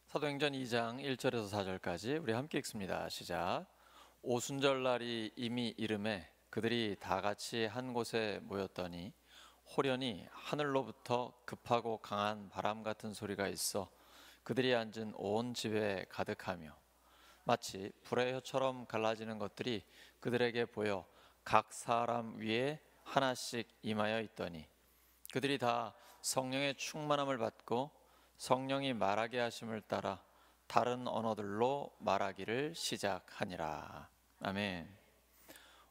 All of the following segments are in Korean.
사도행전 2장 1절에서 4절까지 우리 함께 읽습니다. 시작. 오순절날이 이미 이름에 그들이 다 같이 한 곳에 모였더니 호련히 하늘로부터 급하고 강한 바람 같은 소리가 있어 그들이 앉은 온 집에 가득하며 마치 불의 혀처럼 갈라지는 것들이 그들에게 보여 각 사람 위에 하나씩 임하여 있더니 그들이 다 성령의 충만함을 받고 성령이 말하게 하심을 따라 다른 언어들로 말하기를 시작하니라. 아멘.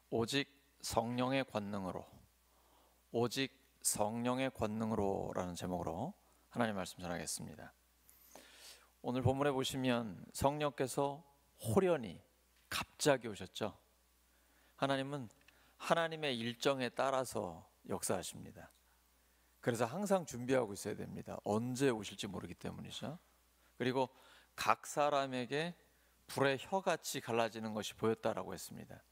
오직 성령의 권능으로, 오직 성령의 권능으로라는 제목으로 하나님 말씀 전하겠습니다. 오늘 본문에 보시면 성령께서 호련히 갑자기 오셨죠. 하나님은 하나님의 일정에 따라서 역사하십니다. 그래서 항상 준비하고 있어야 됩니다. 언제 오실지 모르기 때문이죠. 그리고 각 사람에게 불의 혀같이 갈라지는 것이 보였다라고 했습니다.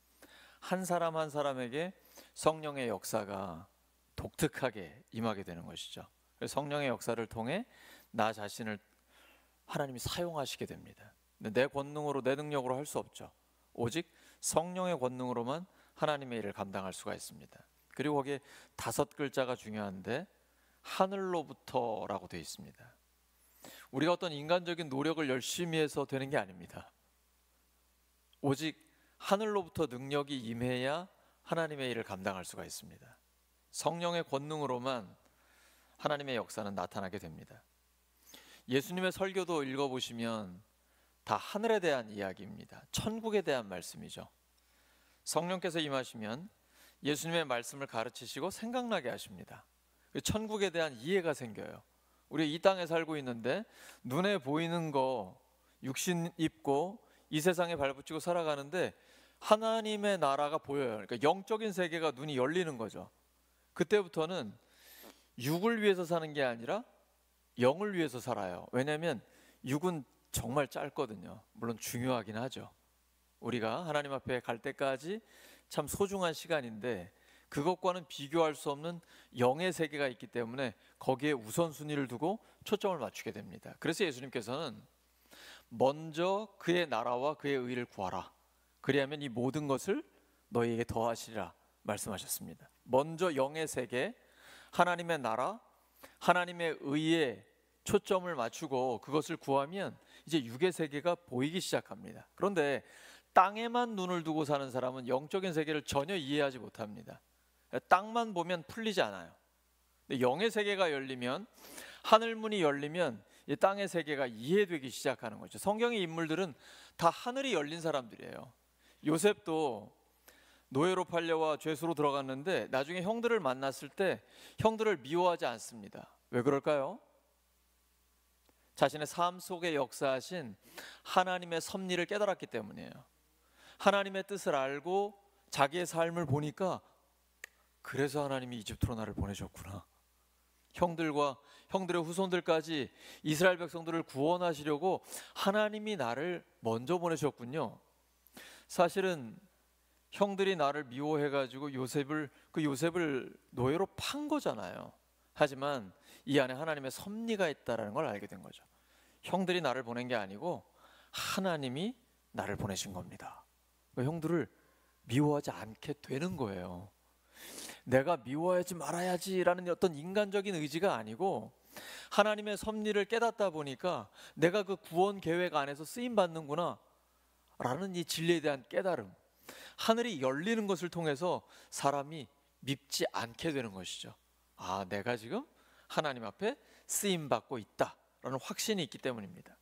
한 사람 한 사람에게 성령의 역사가 독특하게 임하게 되는 것이죠. 그래서 성령의 역사를 통해 나 자신을 하나님이 사용하시게 됩니다. 내 권능으로, 내 능력으로 할 수 없죠. 오직 성령의 권능으로만 하나님의 일을 감당할 수가 있습니다. 그리고 거기에 5글자가 중요한데 하늘로부터라고 되어 있습니다. 우리가 어떤 인간적인 노력을 열심히 해서 되는 게 아닙니다. 오직 하늘로부터 능력이 임해야 하나님의 일을 감당할 수가 있습니다. 성령의 권능으로만 하나님의 역사는 나타나게 됩니다. 예수님의 설교도 읽어보시면 다 하늘에 대한 이야기입니다. 천국에 대한 말씀이죠. 성령께서 임하시면 예수님의 말씀을 가르치시고 생각나게 하십니다. 천국에 대한 이해가 생겨요. 우리 이 땅에 살고 있는데 눈에 보이는 거 육신 입고 이 세상에 발붙이고 살아가는데 하나님의 나라가 보여요. 그러니까 영적인 세계가 눈이 열리는 거죠. 그때부터는 육을 위해서 사는 게 아니라 영을 위해서 살아요. 왜냐하면 육은 정말 짧거든요. 물론 중요하긴 하죠. 우리가 하나님 앞에 갈 때까지 참 소중한 시간인데 그것과는 비교할 수 없는 영의 세계가 있기 때문에 거기에 우선순위를 두고 초점을 맞추게 됩니다. 그래서 예수님께서는 먼저 그의 나라와 그의 의를 구하라. 그리하면 이 모든 것을 너희에게 더하시리라 말씀하셨습니다. 먼저 영의 세계, 하나님의 나라, 하나님의 의에 초점을 맞추고 그것을 구하면 이제 육의 세계가 보이기 시작합니다. 그런데 땅에만 눈을 두고 사는 사람은 영적인 세계를 전혀 이해하지 못합니다. 땅만 보면 풀리지 않아요. 근데 영의 세계가 열리면, 하늘문이 열리면 이 땅의 세계가 이해되기 시작하는 거죠. 성경의 인물들은 다 하늘이 열린 사람들이에요. 요셉도 노예로 팔려와 죄수로 들어갔는데 나중에 형들을 만났을 때 형들을 미워하지 않습니다. 왜 그럴까요? 자신의 삶 속에 역사하신 하나님의 섭리를 깨달았기 때문이에요. 하나님의 뜻을 알고 자기의 삶을 보니까 그래서 하나님이 이집트로 나를 보내셨구나. 형들과 형들의 후손들까지 이스라엘 백성들을 구원하시려고 하나님이 나를 먼저 보내셨군요. 사실은 형들이 나를 미워해가지고 요셉을 노예로 판 거잖아요. 하지만 이 안에 하나님의 섭리가 있다는 걸 알게 된 거죠. 형들이 나를 보낸 게 아니고 하나님이 나를 보내신 겁니다. 형들을 미워하지 않게 되는 거예요. 내가 미워하지 말아야지라는 어떤 인간적인 의지가 아니고 하나님의 섭리를 깨닫다 보니까 내가 그 구원 계획 안에서 쓰임 받는구나 라는 이 진리에 대한 깨달음, 하늘이 열리는 것을 통해서 사람이 밉지 않게 되는 것이죠. 아, 내가 지금 하나님 앞에 쓰임 받고 있다라는 확신이 있기 때문입니다.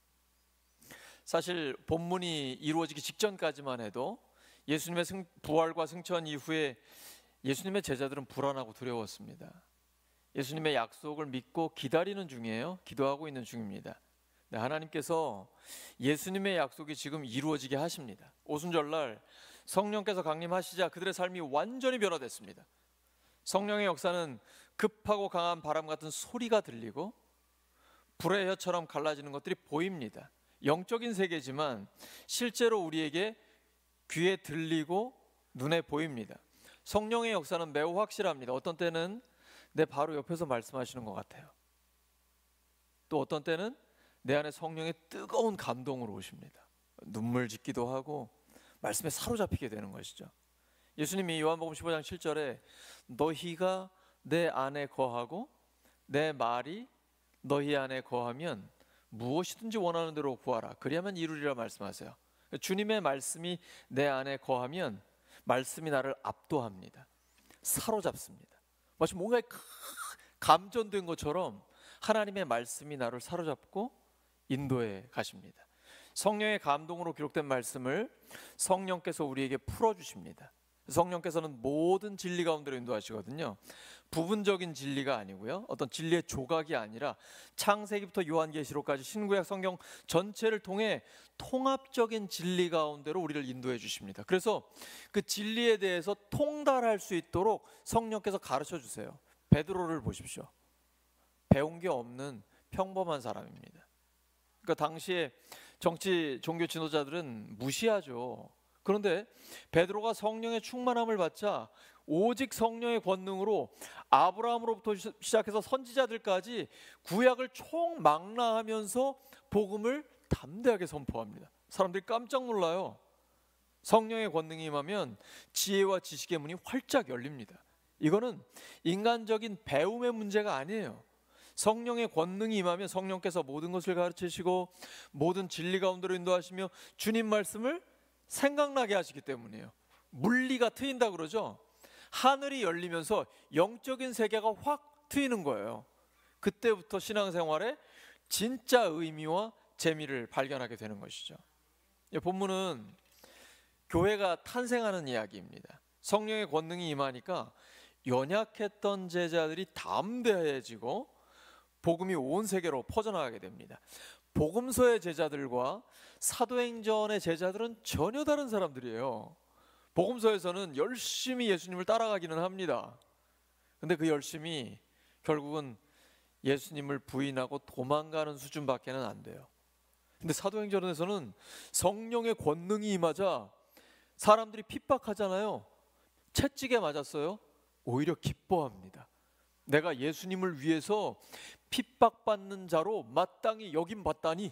사실 본문이 이루어지기 직전까지만 해도 예수님의 부활과 승천 이후에 예수님의 제자들은 불안하고 두려웠습니다. 예수님의 약속을 믿고 기다리는 중이에요. 기도하고 있는 중입니다. 네, 하나님께서 예수님의 약속이 지금 이루어지게 하십니다. 오순절날 성령께서 강림하시자 그들의 삶이 완전히 변화됐습니다. 성령의 역사는 급하고 강한 바람 같은 소리가 들리고 불의 혀처럼 갈라지는 것들이 보입니다. 영적인 세계지만 실제로 우리에게 귀에 들리고 눈에 보입니다. 성령의 역사는 매우 확실합니다. 어떤 때는 내 바로 옆에서 말씀하시는 것 같아요. 또 어떤 때는 내 안에 성령의 뜨거운 감동으로 오십니다. 눈물 짓기도 하고 말씀에 사로잡히게 되는 것이죠. 예수님이 요한복음 15장 7절에 너희가 내 안에 거하고 내 말이 너희 안에 거하면 무엇이든지 원하는 대로 구하라 그리하면 이루리라 말씀하세요. 주님의 말씀이 내 안에 거하면 말씀이 나를 압도합니다. 사로잡습니다. 마치 뭔가 감전된 것처럼 하나님의 말씀이 나를 사로잡고 인도해 가십니다. 성령의 감동으로 기록된 말씀을 성령께서 우리에게 풀어주십니다. 성령께서는 모든 진리 가운데로 인도하시거든요. 부분적인 진리가 아니고요, 어떤 진리의 조각이 아니라 창세기부터 요한계시록까지 신구약 성경 전체를 통해 통합적인 진리 가운데로 우리를 인도해 주십니다. 그래서 그 진리에 대해서 통달할 수 있도록 성령께서 가르쳐 주세요. 베드로를 보십시오. 배운 게 없는 평범한 사람입니다. 그러니까 당시에 정치 종교 지도자들은 무시하죠. 그런데 베드로가 성령의 충만함을 받자 오직 성령의 권능으로 아브라함으로부터 시작해서 선지자들까지 구약을 총망라하면서 복음을 담대하게 선포합니다. 사람들이 깜짝 놀라요. 성령의 권능이 임하면 지혜와 지식의 문이 활짝 열립니다. 이거는 인간적인 배움의 문제가 아니에요. 성령의 권능이 임하면 성령께서 모든 것을 가르치시고 모든 진리 가운데로 인도하시며 주님 말씀을 생각나게 하시기 때문이에요. 물리가 트인다 그러죠. 하늘이 열리면서 영적인 세계가 확 트이는 거예요. 그때부터 신앙생활에 진짜 의미와 재미를 발견하게 되는 것이죠. 본문은 교회가 탄생하는 이야기입니다. 성령의 권능이 임하니까 연약했던 제자들이 담대해지고 복음이 온 세계로 퍼져나가게 됩니다. 복음서의 제자들과 사도행전의 제자들은 전혀 다른 사람들이에요. 복음서에서는 열심히 예수님을 따라가기는 합니다. 근데 그 열심이 결국은 예수님을 부인하고 도망가는 수준밖에는 안 돼요. 근데 사도행전에서는 성령의 권능이 임하자 사람들이 핍박하잖아요. 채찍에 맞았어요. 오히려 기뻐합니다. 내가 예수님을 위해서 핍박받는 자로 마땅히 여김받다니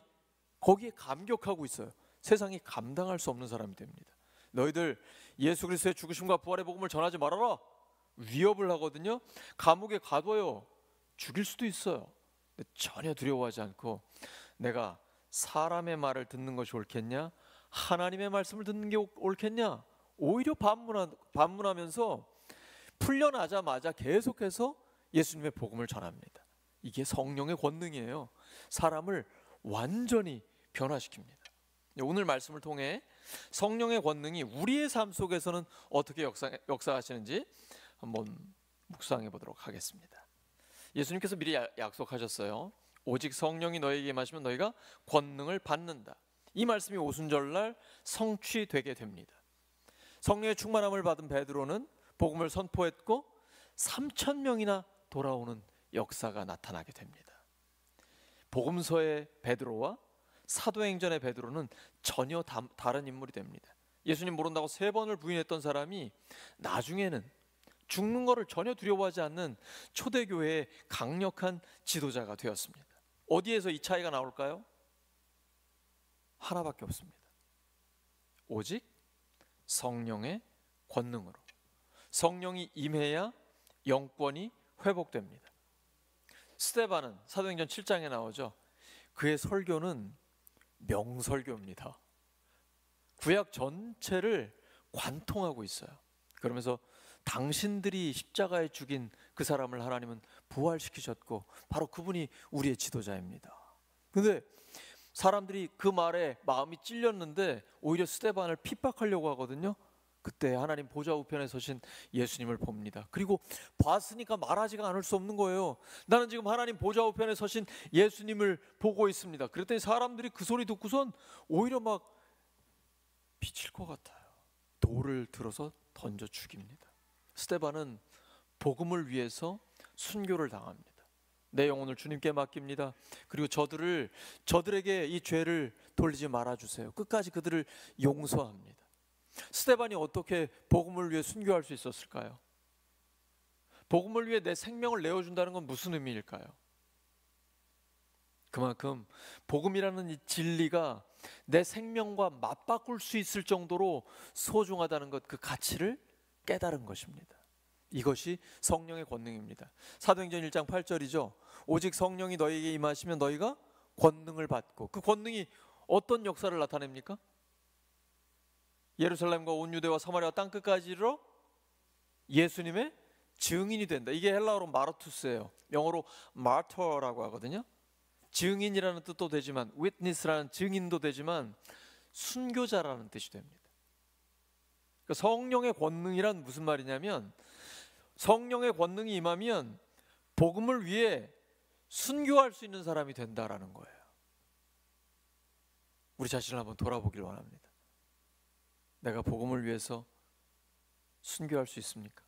거기에 감격하고 있어요. 세상이 감당할 수 없는 사람이 됩니다. 너희들 예수 그리스도의 죽으심과 부활의 복음을 전하지 말아라. 위협을 하거든요. 감옥에 가둬요. 죽일 수도 있어요. 근데 전혀 두려워하지 않고 내가 사람의 말을 듣는 것이 옳겠냐? 하나님의 말씀을 듣는 게 옳겠냐? 오히려 반문하면서 풀려나자마자 계속해서 예수님의 복음을 전합니다. 이게 성령의 권능이에요. 사람을 완전히 변화시킵니다. 오늘 말씀을 통해 성령의 권능이 우리의 삶 속에서는 어떻게 역사하시는지 한번 묵상해 보도록 하겠습니다. 예수님께서 미리 약속하셨어요. 오직 성령이 너희에게 임하시면 너희가 권능을 받는다. 이 말씀이 오순절날 성취되게 됩니다. 성령의 충만함을 받은 베드로는 복음을 선포했고 3,000명이나 돌아오는 역사가 나타나게 됩니다. 복음서의 베드로와 사도행전의 베드로는 전혀 다른 인물이 됩니다. 예수님 모른다고 3번을 부인했던 사람이 나중에는 죽는 것을 전혀 두려워하지 않는 초대교회의 강력한 지도자가 되었습니다. 어디에서 이 차이가 나올까요? 하나밖에 없습니다. 오직 성령의 권능으로. 성령이 임해야 영권이 회복됩니다. 스데반은 사도행전 7장에 나오죠. 그의 설교는 명설교입니다. 구약 전체를 관통하고 있어요. 그러면서 당신들이 십자가에 죽인 그 사람을 하나님은 부활시키셨고 바로 그분이 우리의 지도자입니다. 근데 사람들이 그 말에 마음이 찔렸는데 오히려 스데반을 핍박하려고 하거든요. 그때 하나님 보좌 우편에 서신 예수님을 봅니다. 그리고 봤으니까 말하지가 않을 수 없는 거예요. 나는 지금 하나님 보좌 우편에 서신 예수님을 보고 있습니다. 그랬더니 사람들이 그 소리 듣고선 오히려 막 미칠 것 같아요. 돌을 들어서 던져 죽입니다. 스데반은 복음을 위해서 순교를 당합니다. 내 영혼을 주님께 맡깁니다. 그리고 저들에게 이 죄를 돌리지 말아주세요. 끝까지 그들을 용서합니다. 스데반이 어떻게 복음을 위해 순교할 수 있었을까요? 복음을 위해 내 생명을 내어준다는 건 무슨 의미일까요? 그만큼 복음이라는 이 진리가 내 생명과 맞바꿀 수 있을 정도로 소중하다는 것, 그 가치를 깨달은 것입니다. 이것이 성령의 권능입니다. 사도행전 1장 8절이죠. 오직 성령이 너희에게 임하시면 너희가 권능을 받고, 그 권능이 어떤 역사를 나타냅니까? 예루살렘과 온 유대와 사마리아 땅끝까지 이르러 예수님의 증인이 된다. 이게 헬라어로 마르투스예요. 영어로 마터라고 하거든요. 증인이라는 뜻도 되지만, witness라는 증인도 되지만, 순교자라는 뜻이 됩니다. 그러니까 성령의 권능이란 무슨 말이냐면, 성령의 권능이 임하면 복음을 위해 순교할 수 있는 사람이 된다라는 거예요. 우리 자신을 한번 돌아보길 원합니다. 내가 복음을 위해서 순교할 수 있습니까?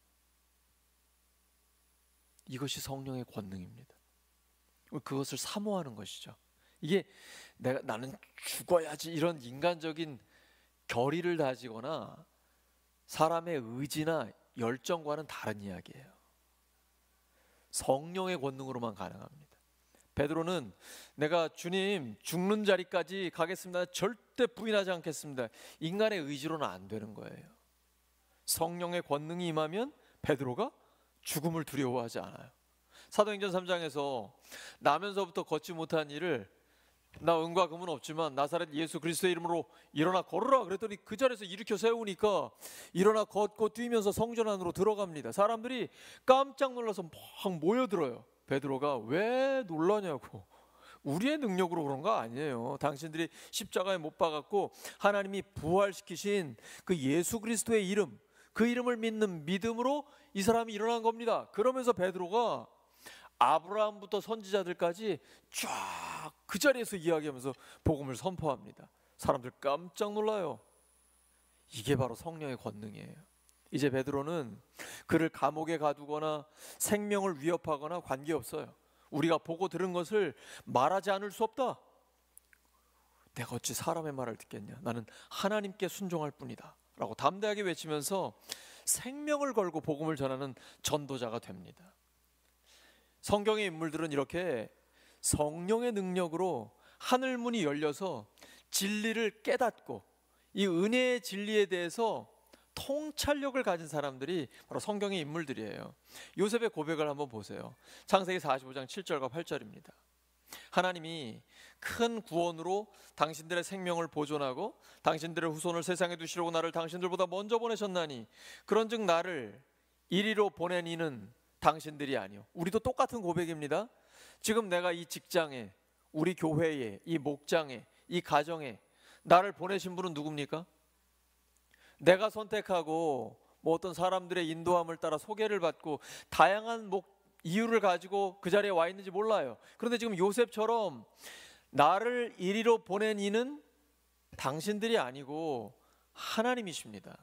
이것이 성령의 권능입니다. 그것을 사모하는 것이죠. 이게 나는 죽어야지 이런 인간적인 결의를 다지거나 사람의 의지나 열정과는 다른 이야기예요. 성령의 권능으로만 가능합니다. 베드로는 내가 주님 죽는 자리까지 가겠습니다, 절대 부인하지 않겠습니다, 인간의 의지로는 안 되는 거예요. 성령의 권능이 임하면 베드로가 죽음을 두려워하지 않아요. 사도행전 3장에서 나면서부터 걷지 못한 일을, 나 은과 금은 없지만 나사렛 예수 그리스도의 이름으로 일어나 걸으라 그랬더니 그 자리에서 일으켜 세우니까 일어나 걷고 뛰면서 성전 안으로 들어갑니다. 사람들이 깜짝 놀라서 막 모여들어요. 베드로가 왜 놀라냐고, 우리의 능력으로 그런 거 아니에요. 당신들이 십자가에 못 박았고 하나님이 부활시키신 그 예수 그리스도의 이름, 그 이름을 믿는 믿음으로 이 사람이 일어난 겁니다. 그러면서 베드로가 아브라함부터 선지자들까지 쫙 그 자리에서 이야기하면서 복음을 선포합니다. 사람들 깜짝 놀라요. 이게 바로 성령의 권능이에요. 이제 베드로는 그를 감옥에 가두거나 생명을 위협하거나 관계없어요. 우리가 보고 들은 것을 말하지 않을 수 없다. 내가 어찌 사람의 말을 듣겠냐, 나는 하나님께 순종할 뿐이다 라고 담대하게 외치면서 생명을 걸고 복음을 전하는 전도자가 됩니다. 성경의 인물들은 이렇게 성령의 능력으로 하늘문이 열려서 진리를 깨닫고 이 은혜의 진리에 대해서 통찰력을 가진 사람들이 바로 성경의 인물들이에요. 요셉의 고백을 한번 보세요. 창세기 45장 7절과 8절입니다. 하나님이 큰 구원으로 당신들의 생명을 보존하고 당신들의 후손을 세상에 두시려고 나를 당신들보다 먼저 보내셨나니 그런즉 나를 이리로 보낸 이는 당신들이 아니요. 우리도 똑같은 고백입니다. 지금 내가 이 직장에, 우리 교회에, 이 목장에, 이 가정에 나를 보내신 분은 누굽니까? 내가 선택하고 뭐 어떤 사람들의 인도함을 따라 소개를 받고 다양한 이유를 가지고 그 자리에 와 있는지 몰라요. 그런데 지금 요셉처럼 나를 이리로 보낸 이는 당신들이 아니고 하나님이십니다.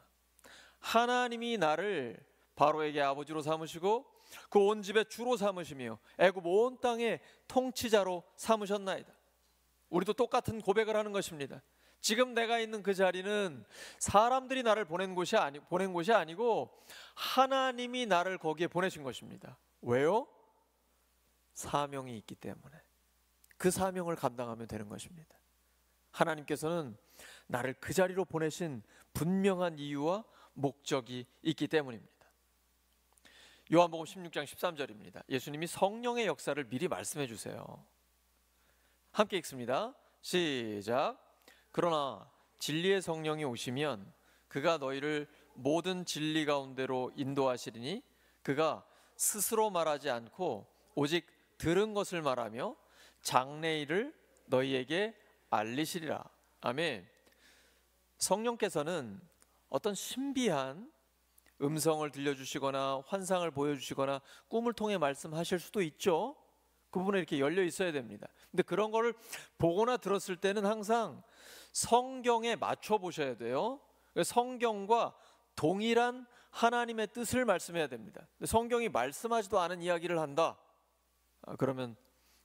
하나님이 나를 바로에게 아버지로 삼으시고 그 온 집의 주로 삼으시며 애굽 온 땅의 통치자로 삼으셨나이다. 우리도 똑같은 고백을 하는 것입니다. 지금 내가 있는 그 자리는 사람들이 나를 보낸 곳이 아니고 하나님이 나를 거기에 보내신 것입니다. 왜요? 사명이 있기 때문에. 그 사명을 감당하면 되는 것입니다. 하나님께서는 나를 그 자리로 보내신 분명한 이유와 목적이 있기 때문입니다. 요한복음 16장 13절입니다. 예수님이 성령의 역사를 미리 말씀해 주세요. 함께 읽습니다. 시작. 그러나 진리의 성령이 오시면 그가 너희를 모든 진리 가운데로 인도하시리니 그가 스스로 말하지 않고 오직 들은 것을 말하며 장래일을 너희에게 알리시리라. 아멘. 성령께서는 어떤 신비한 음성을 들려주시거나 환상을 보여주시거나 꿈을 통해 말씀하실 수도 있죠. 그 부분에 이렇게 열려 있어야 됩니다. 근데 그런 거를 보거나 들었을 때는 항상 성경에 맞춰 보셔야 돼요. 성경과 동일한 하나님의 뜻을 말씀해야 됩니다. 근데 성경이 말씀하지도 않은 이야기를 한다, 그러면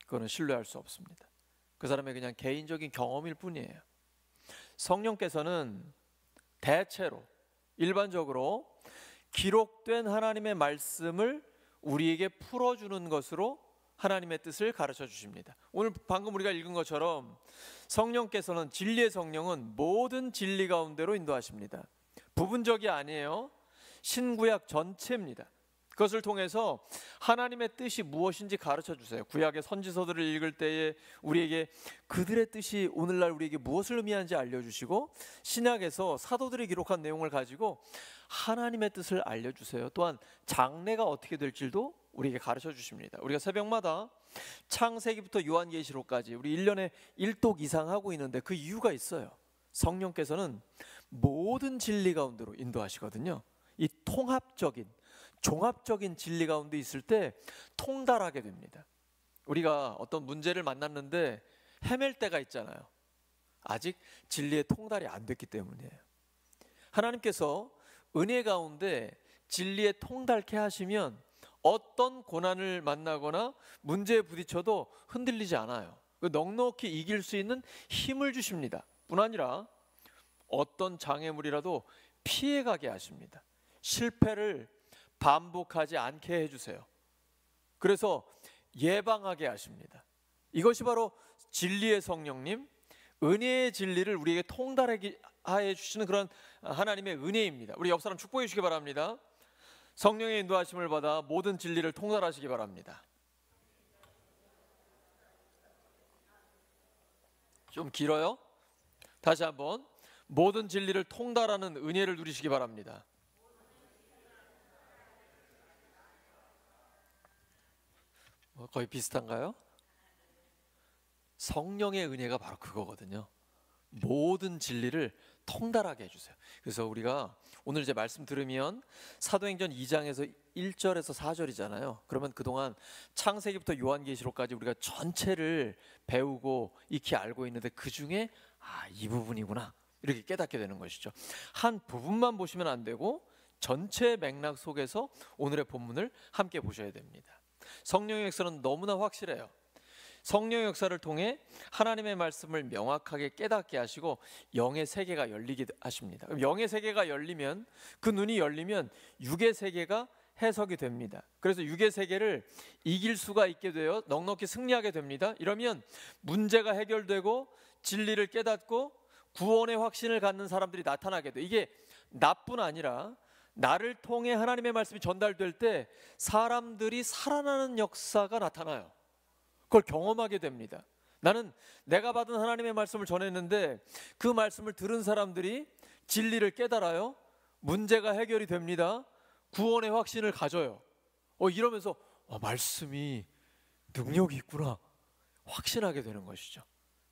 그거는 신뢰할 수 없습니다. 그 사람의 그냥 개인적인 경험일 뿐이에요. 성령께서는 대체로 일반적으로 기록된 하나님의 말씀을 우리에게 풀어주는 것으로 하나님의 뜻을 가르쳐 주십니다. 오늘 방금 우리가 읽은 것처럼 성령께서는, 진리의 성령은 모든 진리 가운데로 인도하십니다. 부분적이 아니에요. 신구약 전체입니다. 그것을 통해서 하나님의 뜻이 무엇인지 가르쳐 주세요. 구약의 선지서들을 읽을 때에 우리에게 그들의 뜻이 오늘날 우리에게 무엇을 의미하는지 알려주시고, 신약에서 사도들이 기록한 내용을 가지고 하나님의 뜻을 알려주세요. 또한 장래가 어떻게 될지도 우리에게 가르쳐 주십니다. 우리가 새벽마다 창세기부터 요한계시록까지 우리 1년에 1독 이상 하고 있는데 그 이유가 있어요. 성령께서는 모든 진리 가운데로 인도하시거든요. 이 통합적인, 종합적인 진리 가운데 있을 때 통달하게 됩니다. 우리가 어떤 문제를 만났는데 헤맬 때가 있잖아요. 아직 진리의 통달이 안 됐기 때문이에요. 하나님께서 은혜 가운데 진리에 통달케 하시면 어떤 고난을 만나거나 문제에 부딪혀도 흔들리지 않아요. 넉넉히 이길 수 있는 힘을 주십니다. 뿐 아니라 어떤 장애물이라도 피해가게 하십니다. 실패를 반복하지 않게 해주세요. 그래서 예방하게 하십니다. 이것이 바로 진리의 성령님, 은혜의 진리를 우리에게 통달하게 해주시는 그런 하나님의 은혜입니다. 우리 옆 사람 축복해 주시기 바랍니다. 성령의 인도하심을 받아 모든 진리를 통달하시기 바랍니다. 좀 길어요? 다시 한번, 모든 진리를 통달하는 은혜를 누리시기 바랍니다. 거의 비슷한가요? 성령의 은혜가 바로 그거거든요. 모든 진리를 통달하게 해주세요. 그래서 우리가 오늘 이제 말씀 들으면 사도행전 2장에서 1절에서 4절이잖아요. 그러면 그동안 창세기부터 요한계시록까지 우리가 전체를 배우고 익히 알고 있는데 그 중에 이 부분이구나 이렇게 깨닫게 되는 것이죠. 한 부분만 보시면 안 되고 전체 맥락 속에서 오늘의 본문을 함께 보셔야 됩니다. 성령의 역사는 너무나 확실해요. 성령의 역사를 통해 하나님의 말씀을 명확하게 깨닫게 하시고 영의 세계가 열리게 하십니다. 그럼 영의 세계가 열리면, 그 눈이 열리면 육의 세계가 해석이 됩니다. 그래서 육의 세계를 이길 수가 있게 되어 넉넉히 승리하게 됩니다. 이러면 문제가 해결되고 진리를 깨닫고 구원의 확신을 갖는 사람들이 나타나게 돼요. 이게 나뿐 아니라 나를 통해 하나님의 말씀이 전달될 때 사람들이 살아나는 역사가 나타나요. 그걸 경험하게 됩니다. 나는 내가 받은 하나님의 말씀을 전했는데 그 말씀을 들은 사람들이 진리를 깨달아요. 문제가 해결이 됩니다. 구원의 확신을 가져요. 이러면서 말씀이 능력이 있구나 확신하게 되는 것이죠.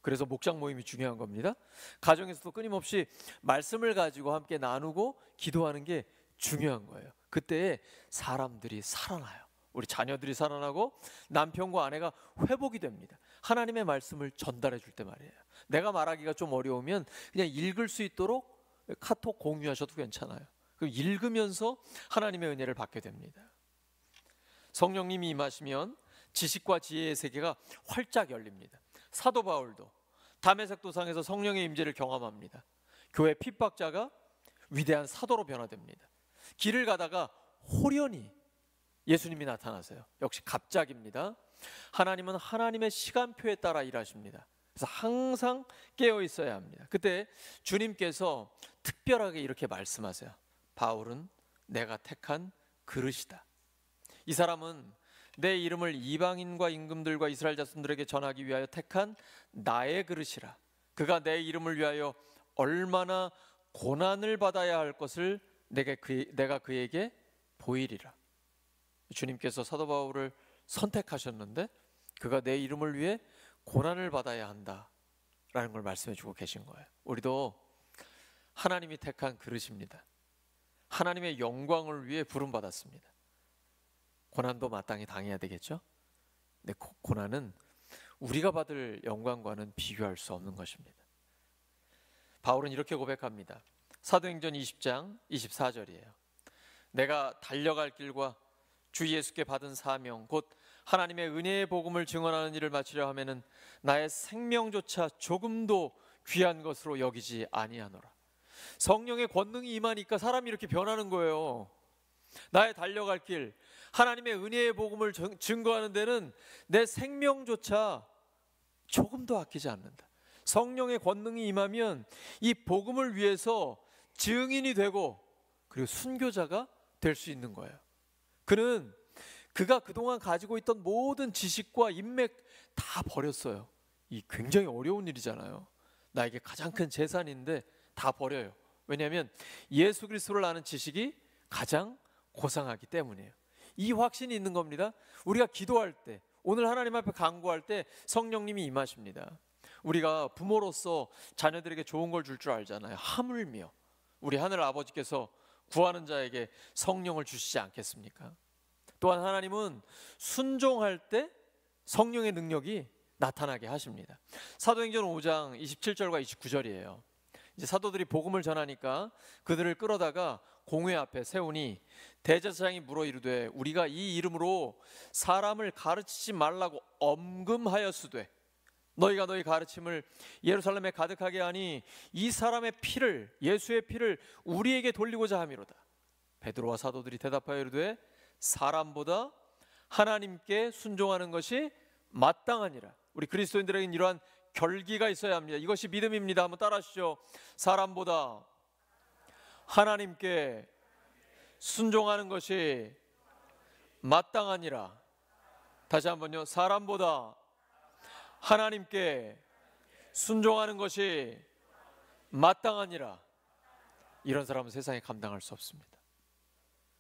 그래서 목장 모임이 중요한 겁니다. 가정에서도 끊임없이 말씀을 가지고 함께 나누고 기도하는 게 중요한 거예요. 그때 사람들이 살아나요. 우리 자녀들이 살아나고 남편과 아내가 회복이 됩니다. 하나님의 말씀을 전달해 줄 때 말이에요. 내가 말하기가 좀 어려우면 그냥 읽을 수 있도록 카톡 공유하셔도 괜찮아요. 그럼 읽으면서 하나님의 은혜를 받게 됩니다. 성령님이 임하시면 지식과 지혜의 세계가 활짝 열립니다. 사도 바울도 다메섹 도상에서 성령의 임재를 경험합니다. 교회 핍박자가 위대한 사도로 변화됩니다. 길을 가다가 호련히 예수님이 나타나세요. 역시 갑작입니다. 하나님은 하나님의 시간표에 따라 일하십니다. 그래서 항상 깨어 있어야 합니다. 그때 주님께서 특별하게 이렇게 말씀하세요. 바울은 내가 택한 그릇이다. 이 사람은 내 이름을 이방인과 임금들과 이스라엘 자손들에게 전하기 위하여 택한 나의 그릇이라. 그가 내 이름을 위하여 얼마나 고난을 받아야 할 것을 내가 그에게 보이리라. 주님께서 사도 바울을 선택하셨는데 그가 내 이름을 위해 고난을 받아야 한다라는 걸 말씀해 주고 계신 거예요. 우리도 하나님이 택한 그릇입니다. 하나님의 영광을 위해 부름받았습니다. 고난도 마땅히 당해야 되겠죠? 근데 고난은 우리가 받을 영광과는 비교할 수 없는 것입니다. 바울은 이렇게 고백합니다. 사도행전 20장 24절이에요. 내가 달려갈 길과 주 예수께 받은 사명 곧 하나님의 은혜의 복음을 증언하는 일을 마치려 하면은 나의 생명조차 조금도 귀한 것으로 여기지 아니하노라. 성령의 권능이 임하니까 사람이 이렇게 변하는 거예요. 나의 달려갈 길, 하나님의 은혜의 복음을 증거하는 데는 내 생명조차 조금도 아끼지 않는다. 성령의 권능이 임하면 이 복음을 위해서 증인이 되고 그리고 순교자가 될 수 있는 거예요. 그는 그가 그동안 가지고 있던 모든 지식과 인맥 다 버렸어요. 이 굉장히 어려운 일이잖아요. 나에게 가장 큰 재산인데 다 버려요. 왜냐하면 예수 그리스도를 아는 지식이 가장 고상하기 때문이에요. 이 확신이 있는 겁니다. 우리가 기도할 때, 오늘 하나님 앞에 간구할 때 성령님이 임하십니다. 우리가 부모로서 자녀들에게 좋은 걸 줄 알잖아요. 하물며 우리 하늘 아버지께서 구하는 자에게 성령을 주시지 않겠습니까? 또한 하나님은 순종할 때 성령의 능력이 나타나게 하십니다. 사도행전 5장 27절과 29절이에요. 이제 사도들이 복음을 전하니까 그들을 끌어다가 공회 앞에 세우니 대제사장이 물어 이르되 우리가 이 이름으로 사람을 가르치지 말라고 엄금하였으되 너희가 너희 가르침을 예루살렘에 가득하게 하니 이 사람의 피를 예수의 피를 우리에게 돌리고자 함이로다. 베드로와 사도들이 대답하여 이르되 사람보다 하나님께 순종하는 것이 마땅하니라. 우리 그리스도인들에게는 이러한 결기가 있어야 합니다. 이것이 믿음입니다. 한번 따라하시죠. 사람보다 하나님께 순종하는 것이 마땅하니라. 다시 한번요. 사람보다 하나님께 순종하는 것이 마땅하니라. 이런 사람은 세상에 감당할 수 없습니다.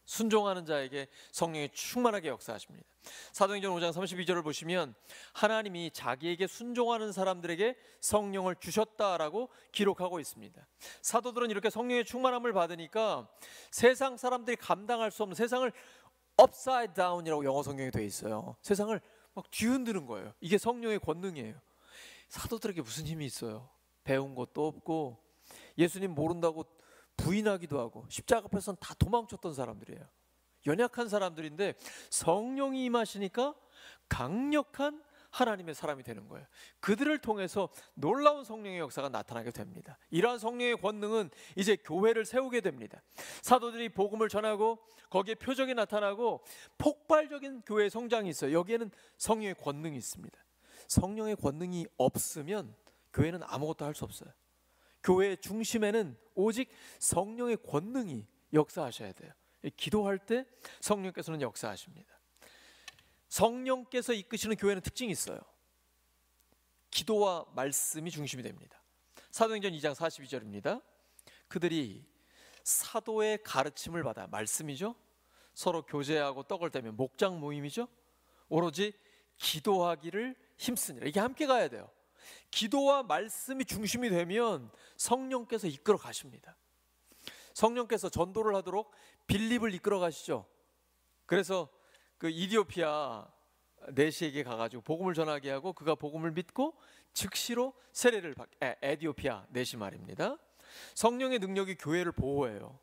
순종하는 자에게 성령이 충만하게 역사하십니다. 사도행전 5장 32절을 보시면 하나님이 자기에게 순종하는 사람들에게 성령을 주셨다라고 기록하고 있습니다. 사도들은 이렇게 성령의 충만함을 받으니까 세상 사람들이 감당할 수 없는 세상을 upside down이라고 영어 성경에 되어 있어요. 세상을 막 뒤흔드는 거예요. 이게 성령의 권능이에요. 사도들에게 무슨 힘이 있어요? 배운 것도 없고 예수님 모른다고 부인하기도 하고 십자가 앞에서는 다 도망쳤던 사람들이에요. 연약한 사람들인데 성령이 임하시니까 강력한 하나님의 사람이 되는 거예요. 그들을 통해서 놀라운 성령의 역사가 나타나게 됩니다. 이러한 성령의 권능은 이제 교회를 세우게 됩니다. 사도들이 복음을 전하고 거기에 표적이 나타나고 폭발적인 교회의 성장이 있어요. 여기에는 성령의 권능이 있습니다. 성령의 권능이 없으면 교회는 아무것도 할 수 없어요. 교회의 중심에는 오직 성령의 권능이 역사하셔야 돼요. 기도할 때 성령께서는 역사하십니다. 성령께서 이끄시는 교회는 특징이 있어요. 기도와 말씀이 중심이 됩니다. 사도행전 2장 42절입니다. 그들이 사도의 가르침을 받아, 말씀이죠. 서로 교제하고 떡을 떼며 목장 모임이죠. 오로지 기도하기를 힘쓰니라. 이게 함께 가야 돼요. 기도와 말씀이 중심이 되면 성령께서 이끌어 가십니다. 성령께서 전도를 하도록 빌립을 이끌어 가시죠. 그래서 그 이디오피아 내시에게 가가지고 복음을 전하게 하고 그가 복음을 믿고 즉시로 세례를 에디오피아 내시 말입니다. 성령의 능력이 교회를 보호해요.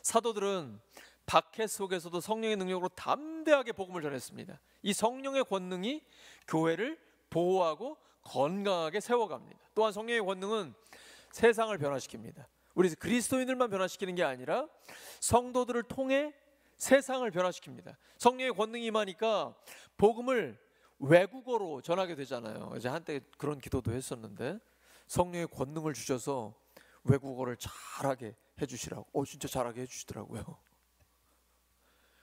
사도들은 박해 속에서도 성령의 능력으로 담대하게 복음을 전했습니다. 이 성령의 권능이 교회를 보호하고 건강하게 세워갑니다. 또한 성령의 권능은 세상을 변화시킵니다. 우리 그리스도인들만 변화시키는 게 아니라 성도들을 통해 세상을 변화시킵니다. 성령의 권능이 임하니까 복음을 외국어로 전하게 되잖아요. 이제 한때 그런 기도도 했었는데 성령의 권능을 주셔서 외국어를 잘하게 해주시라고. 진짜 잘하게 해주시더라고요.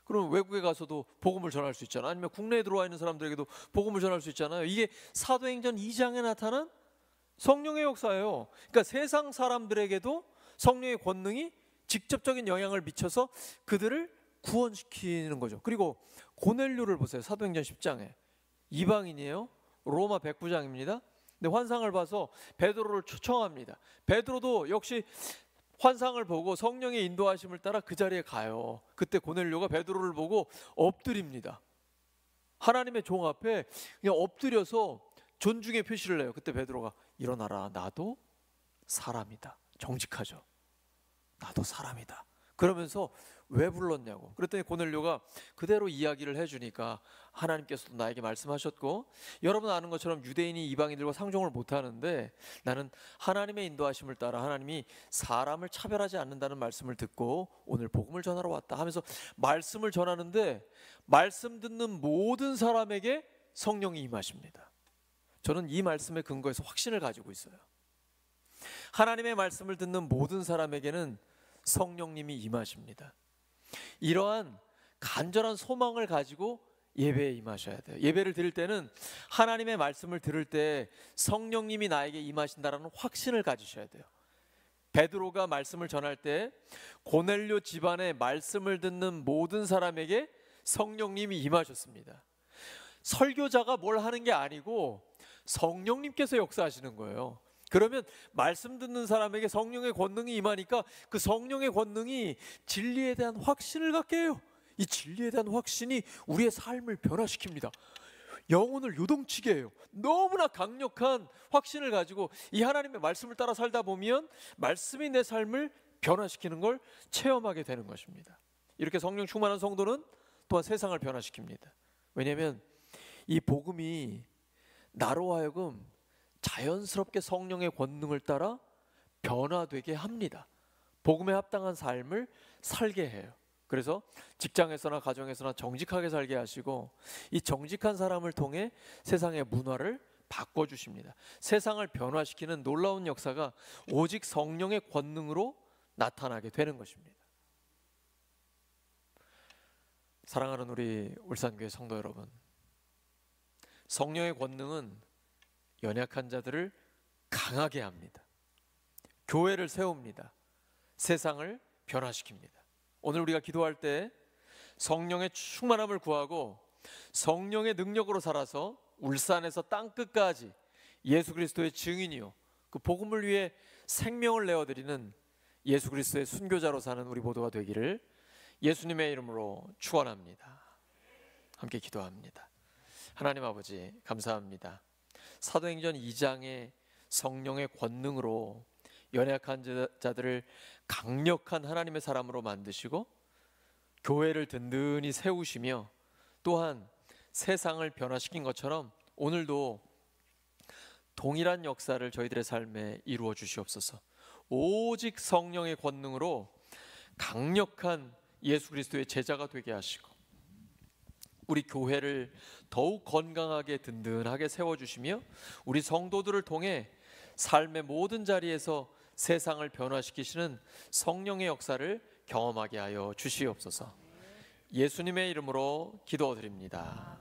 그럼 외국에 가서도 복음을 전할 수 있잖아요. 아니면 국내에 들어와 있는 사람들에게도 복음을 전할 수 있잖아요. 이게 사도행전 2장에 나타난 성령의 역사예요. 그러니까 세상 사람들에게도 성령의 권능이 직접적인 영향을 미쳐서 그들을 구원시키는 거죠. 그리고 고넬료를 보세요. 사도행전 10장에 이방인이에요. 로마 백부장입니다. 근데 환상을 봐서 베드로를 초청합니다. 베드로도 역시 환상을 보고 성령의 인도하심을 따라 그 자리에 가요. 그때 고넬료가 베드로를 보고 엎드립니다. 하나님의 종 앞에 그냥 엎드려서 존중의 표시를 해요. 그때 베드로가 일어나라. 나도 사람이다. 정직하죠. 나도 사람이다. 그러면서 왜 불렀냐고. 그랬더니 고넬료가 그대로 이야기를 해주니까 하나님께서도 나에게 말씀하셨고, 여러분 아는 것처럼 유대인이 이방인들과 상종을 못하는데 나는 하나님의 인도하심을 따라 하나님이 사람을 차별하지 않는다는 말씀을 듣고 오늘 복음을 전하러 왔다 하면서 말씀을 전하는데, 말씀 듣는 모든 사람에게 성령이 임하십니다. 저는 이 말씀에 근거해서 확신을 가지고 있어요. 하나님의 말씀을 듣는 모든 사람에게는 성령님이 임하십니다. 이러한 간절한 소망을 가지고 예배에 임하셔야 돼요. 예배를 드릴 때는 하나님의 말씀을 들을 때 성령님이 나에게 임하신다라는 확신을 가지셔야 돼요. 베드로가 말씀을 전할 때 고넬료 집안의 말씀을 듣는 모든 사람에게 성령님이 임하셨습니다. 설교자가 뭘 하는 게 아니고 성령님께서 역사하시는 거예요. 그러면 말씀 듣는 사람에게 성령의 권능이 임하니까 그 성령의 권능이 진리에 대한 확신을 갖게 해요. 이 진리에 대한 확신이 우리의 삶을 변화시킵니다. 영혼을 요동치게 해요. 너무나 강력한 확신을 가지고 이 하나님의 말씀을 따라 살다 보면 말씀이 내 삶을 변화시키는 걸 체험하게 되는 것입니다. 이렇게 성령 충만한 성도는 또한 세상을 변화시킵니다. 왜냐하면 이 복음이 나로 하여금 자연스럽게 성령의 권능을 따라 변화되게 합니다. 복음에 합당한 삶을 살게 해요. 그래서 직장에서나 가정에서나 정직하게 살게 하시고, 이 정직한 사람을 통해 세상의 문화를 바꿔주십니다. 세상을 변화시키는 놀라운 역사가 오직 성령의 권능으로 나타나게 되는 것입니다. 사랑하는 우리 울산교회 성도 여러분, 성령의 권능은 연약한 자들을 강하게 합니다. 교회를 세웁니다. 세상을 변화시킵니다. 오늘 우리가 기도할 때 성령의 충만함을 구하고 성령의 능력으로 살아서 울산에서 땅끝까지 예수 그리스도의 증인이요, 그 복음을 위해 생명을 내어드리는 예수 그리스도의 순교자로 사는 우리 모두가 되기를 예수님의 이름으로 축원합니다. 함께 기도합니다. 하나님 아버지, 감사합니다. 사도행전 2장의 성령의 권능으로 연약한 자들을 강력한 하나님의 사람으로 만드시고 교회를 든든히 세우시며 또한 세상을 변화시킨 것처럼 오늘도 동일한 역사를 저희들의 삶에 이루어 주시옵소서. 오직 성령의 권능으로 강력한 예수 그리스도의 제자가 되게 하시고 우리 교회를 더욱 건강하게 든든하게 세워주시며 우리 성도들을 통해 삶의 모든 자리에서 세상을 변화시키시는 성령의 역사를 경험하게 하여 주시옵소서. 예수님의 이름으로 기도드립니다.